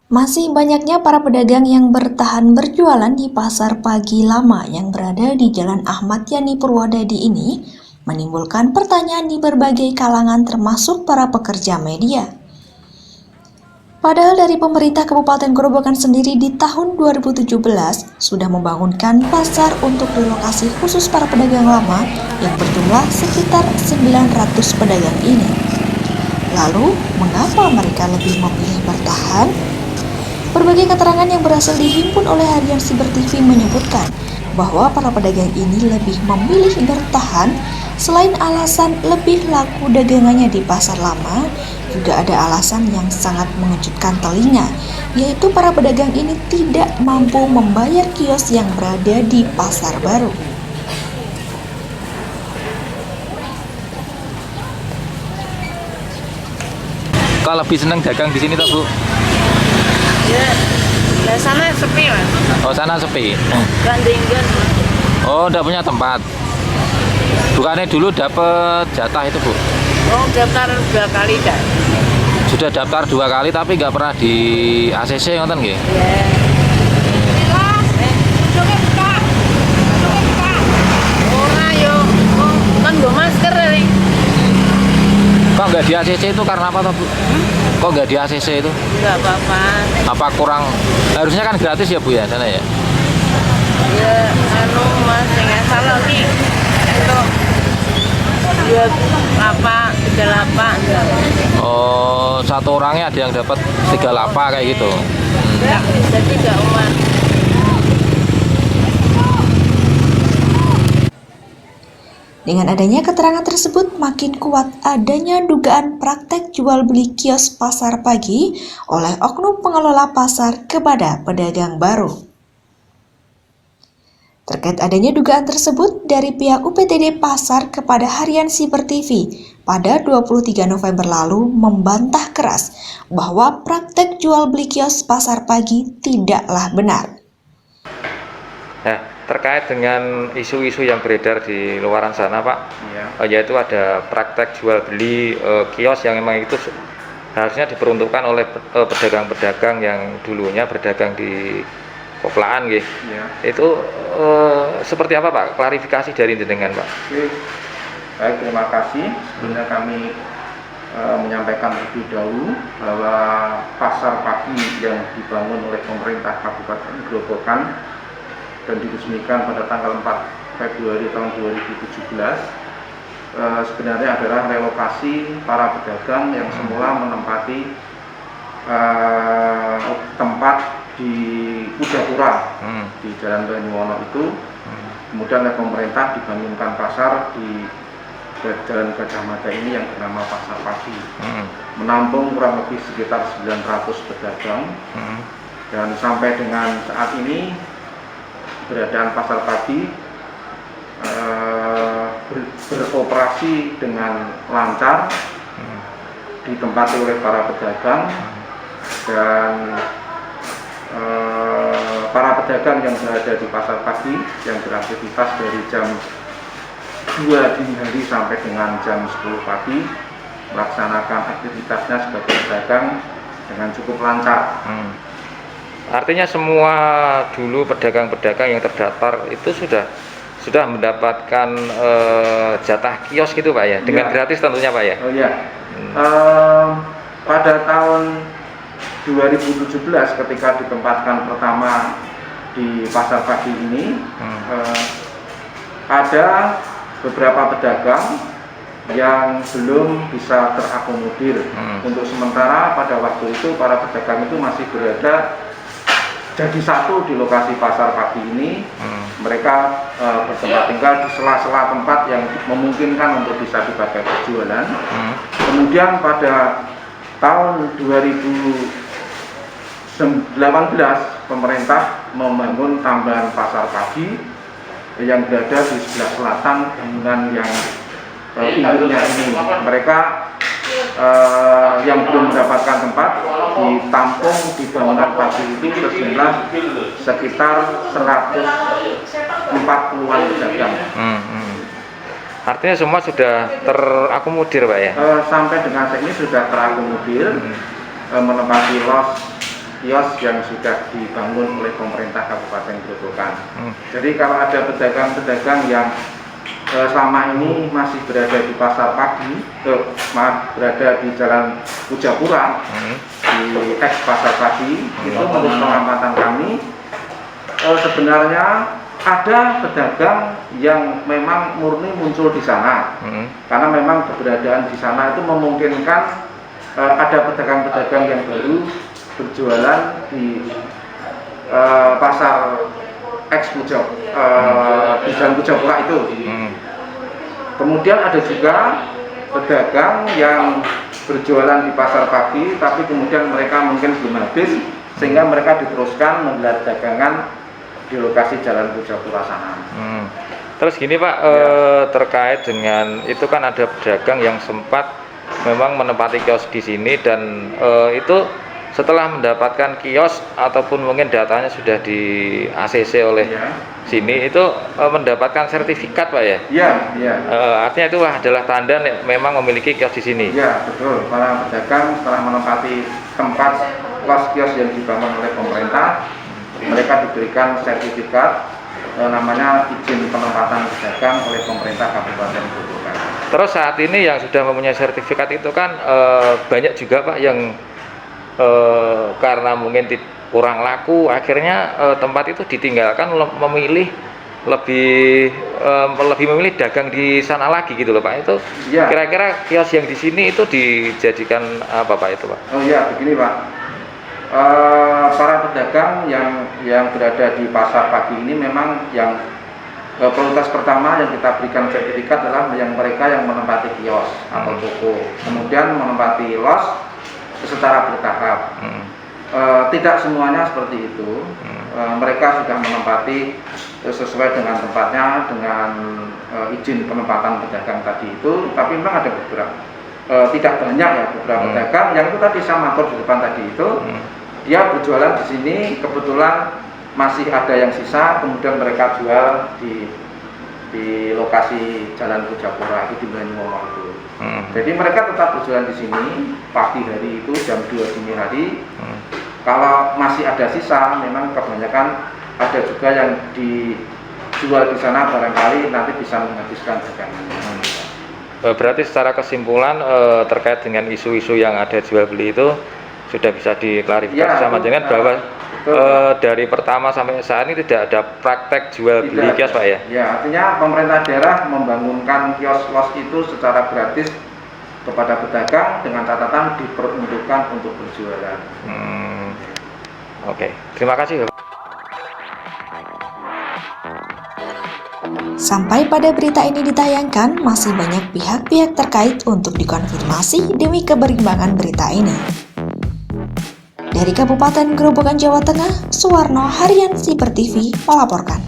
Masih banyaknya para pedagang yang bertahan berjualan di pasar pagi lama yang berada di Jalan Ahmad Yani Purwodadi ini menimbulkan pertanyaan di berbagai kalangan termasuk para pekerja media. Padahal dari pemerintah Kabupaten Grobogan sendiri di tahun 2017 sudah membangunkan pasar untuk relokasi khusus para pedagang lama yang berjumlah sekitar 900 pedagang ini. Lalu, mengapa mereka lebih memilih bertahan? Berbagai keterangan yang berhasil dihimpun oleh harian Siber TV menyebutkan bahwa para pedagang ini lebih memilih bertahan selain alasan lebih laku dagangannya di pasar lama, juga ada alasan yang sangat mengejutkan telinga, yaitu para pedagang ini tidak mampu membayar kios yang berada di pasar baru. Kok lebih seneng dagang di sini toh, Bu? Ya, sana sepi Mas. Oh, sana sepi. Gandenggan. Oh, udah punya tempat. Bukannya dulu dapat jatah itu, Bu? Oh, daftar 2 kali dah. Sudah daftar 2 kali tapi nggak pernah di ACC ngoten nggih? Ya. Ora yo. Oh, kan nggo masker ini. Kok nggak di ACC itu karena apa toh, Bu? Kok nggak di ACC itu? Enggak apa-apa. Apa kurang? Harusnya kan gratis ya, Bu ya, sana ya? Ya, Mas, yang salah nih. Untuk 38. Oh, satu orangnya ada yang dapat 38 kayak gitu. Enggak, jadi enggak umat. Dengan adanya keterangan tersebut, makin kuat adanya dugaan praktek jual beli kios pasar pagi oleh oknum pengelola pasar kepada pedagang baru. Terkait adanya dugaan tersebut dari pihak UPTD Pasar kepada harian Siber TV pada 23 November lalu membantah keras bahwa praktek jual beli kios pasar pagi tidaklah benar. Nah, terkait dengan isu-isu yang beredar di luaran sana, Pak, yaitu ada praktek jual beli kios yang memang itu harusnya diperuntukkan oleh pedagang-pedagang yang dulunya berdagang di koplaan, gitu. Itu seperti apa, Pak? Klarifikasi dari jenengan, Pak. Oke, baik, terima kasih. Sebelumnya kami menyampaikan lebih dahulu bahwa pasar pagi yang dibangun oleh pemerintah Kabupaten Grobogan dan diresmikan pada tanggal 4 Februari tahun 2017 sebenarnya adalah relokasi para pedagang yang semula menempati tempat di Kudapura di Jalan Banyuwono itu. Kemudian oleh pemerintah dibangunkan pasar di Jalan Gajah Mada ini yang bernama Pasar Pagi, menampung kurang lebih sekitar 900 pedagang. Dan sampai dengan saat ini keberadaan Pasar Pagi beroperasi dengan lancar, ditempati oleh para pedagang, dan para pedagang yang berada di Pasar Pagi yang beraktivitas dari jam 2 dini hari sampai dengan jam 10 pagi melaksanakan aktivitasnya sebagai pedagang dengan cukup lancar. Artinya semua dulu pedagang-pedagang yang terdaftar itu sudah mendapatkan jatah kios gitu, Pak ya, dengan gratis tentunya, Pak ya. Oh iya. Pada tahun 2017 ketika ditempatkan pertama di Pasar Pagi ini, ada beberapa pedagang yang belum bisa terakomodir. Untuk sementara pada waktu itu para pedagang itu masih berada jadi satu di lokasi Pasar Pagi ini. Mereka bertempat tinggal di sela-sela tempat yang memungkinkan untuk bisa dipakai berjualan. Kemudian pada tahun 2018 pemerintah membangun tambahan Pasar Pagi yang berada di sebelah selatan bangunan yang induknya ini. Mereka yang belum mendapatkan tempat ditampung di bangunan pagi itu sejumlah sekitar 140-an pedagang. Artinya semua sudah terakomodir Pak ya? Sampai dengan saat ini sudah terakomodir, menempati kios yang sudah dibangun oleh pemerintah Kabupaten Grobogan. Jadi kalau ada pedagang-pedagang yang selama ini masih berada di pasar pagi, berada di Jalan Pujapura, di pasar pagi, itu menurut pengamatan kami sebenarnya ada pedagang yang memang murni muncul di sana, karena memang keberadaan di sana itu memungkinkan ada pedagang-pedagang yang baru berjualan di pasar di Jalan Pujapura itu. Kemudian ada juga pedagang yang berjualan di pasar pagi, tapi kemudian mereka mungkin belum habis, sehingga mereka diteruskan menggelar dagangan di lokasi Jalan Pujapura sana. Terus gini Pak, terkait dengan itu kan ada pedagang yang sempat memang menempati kios di sini dan itu setelah mendapatkan kios ataupun mungkin datanya sudah di ACC oleh sini itu mendapatkan sertifikat Pak ya? Iya. Artinya itu adalah tanda memang memiliki kios di sini. Iya betul. Para pedagang setelah menempati tempat kios yang dibangun oleh pemerintah, mereka diberikan sertifikat namanya izin penempatan pedagang oleh pemerintah Kabupaten Grobogan. Terus saat ini yang sudah mempunyai sertifikat itu kan banyak juga Pak yang karena mungkin kurang laku, akhirnya tempat itu ditinggalkan, memilih lebih memilih dagang di sana lagi gitu loh Pak. Itu kira-kira kios yang di sini itu dijadikan apa Pak itu Pak? Oh iya begini Pak, para pedagang yang berada di pasar pagi ini memang yang prioritas pertama yang kita berikan sertifikat adalah yang mereka yang menempati kios atau toko, kemudian menempati los secara bertahap. Tidak semuanya seperti itu. Mereka sudah menempati sesuai dengan tempatnya, dengan izin penempatan pedagang tadi itu. Tapi memang ada beberapa, tidak banyak ya, beberapa pedagang yang itu tadi saya matur di depan tadi itu, dia berjualan di sini, kebetulan masih ada yang sisa, kemudian mereka jual di lokasi Jalan Pujapura itu di Banyuwangi itu. Jadi mereka tetap berjualan di sini pagi hari itu jam 2 dini hari. Kalau masih ada sisa, memang kebanyakan ada juga yang dijual di sana, barangkali nanti bisa menghabiskan dagangannya. Berarti secara kesimpulan terkait dengan isu-isu yang ada jual beli itu sudah bisa diklarifikasi sama dengan bahwa dari pertama sampai saat ini tidak ada praktek jual beli kios Pak ya? Ya, artinya pemerintah daerah membangunkan kios-kios itu secara gratis kepada pedagang dengan catatan diperuntukkan untuk berjualan. Oke. Terima kasih. Sampai pada berita ini ditayangkan, masih banyak pihak-pihak terkait untuk dikonfirmasi demi keberimbangan berita ini. Dari Kabupaten Grobogan, Jawa Tengah, Suwarno Harian Siber TV melaporkan.